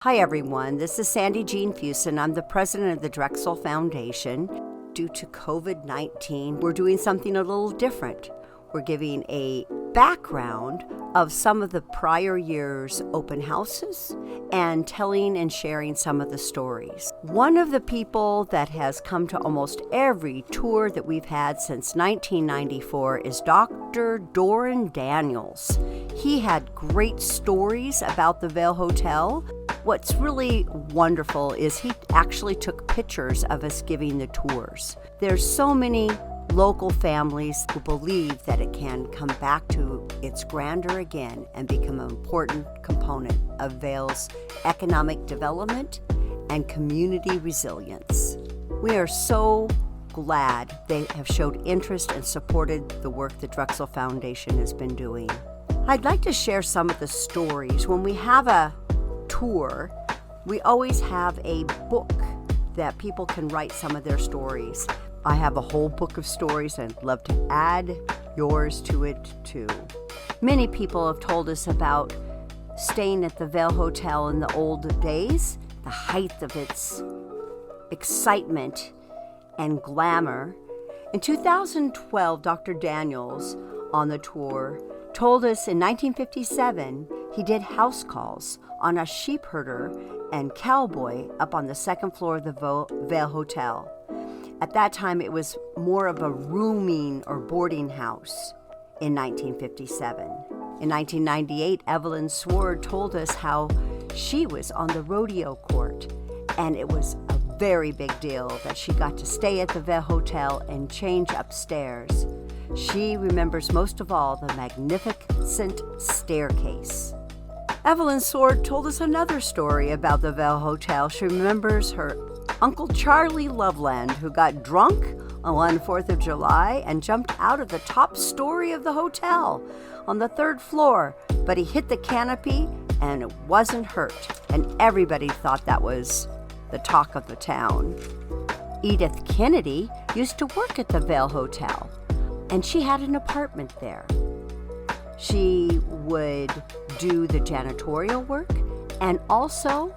Hi everyone, this is Sandy Jean Fusen. I'm the president of the Drexel Foundation. Due to COVID-19, we're doing something a little different. We're giving a background of some of the prior year's open houses and telling and sharing some of the stories. One of the people that has come to almost every tour that we've had since 1994 is Dr. Doran Daniels. He had great stories about the Vail Hotel. What's really wonderful is he actually took pictures of us giving the tours. There's so many local families who believe that it can come back to its grandeur again and become an important component of Vail's economic development and community resilience. We are so glad they have showed interest and supported the work the Drexel Foundation has been doing. I'd like to share some of the stories. When we have a tour, we always have a book that people can write some of their stories. I have a whole book of stories and I'd love to add yours to it too. Many people have told us about staying at the Vail Hotel in the old days, the height of its excitement and glamour. In 2012, Dr. Daniels on the tour told us in 1957 he did house calls on a sheep herder and cowboy up on the second floor of the Vail Hotel. At that time, it was more of a rooming or boarding house in 1957. In 1998, Evelyn Sword told us how she was on the rodeo court, and it was a very big deal that she got to stay at the Vail Hotel and change upstairs. She remembers most of all the magnificent staircase. Evelyn Sword told us another story about the Vail Hotel. She remembers her Uncle Charlie Loveland, who got drunk on one 4th of July and jumped out of the top story of the hotel on the 3rd floor, but he hit the canopy and it wasn't hurt, and everybody thought that was the talk of the town. Edith Kennedy used to work at the Vail Hotel, and she had an apartment there. She would do the janitorial work and also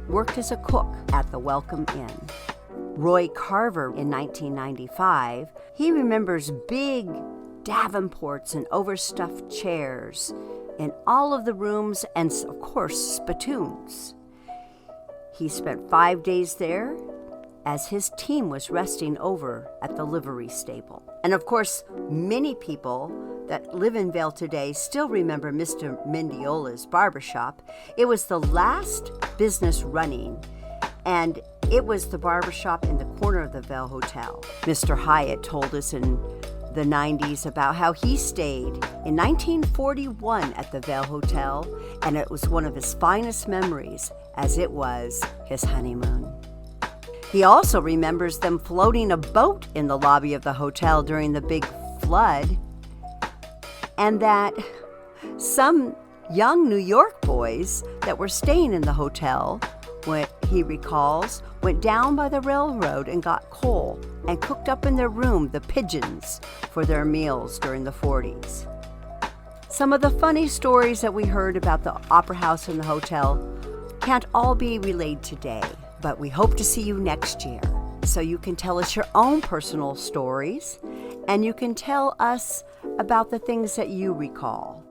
worked as a cook at the Welcome Inn. Roy Carver in 1995, he remembers big davenports and overstuffed chairs in all of the rooms and, of course, spittoons. He spent 5 days there as his team was resting over at the livery stable. And of course, many people that live in Vail today still remember Mr. Mendiola's barbershop. It was the last business running, and it was the barbershop in the corner of the Vail Hotel. Mr. Hyatt told us in the 90s about how he stayed in 1941 at the Vail Hotel, and it was one of his finest memories, as it was his honeymoon. He also remembers them floating a boat in the lobby of the hotel during the big flood, and that some young New York boys that were staying in the hotel, what he recalls, went down by the railroad and got coal and cooked up in their room the pigeons for their meals during the 40s. Some of the funny stories that we heard about the Opera House and the hotel can't all be relayed today, but we hope to see you next year so you can tell us your own personal stories and you can tell us about the things that you recall.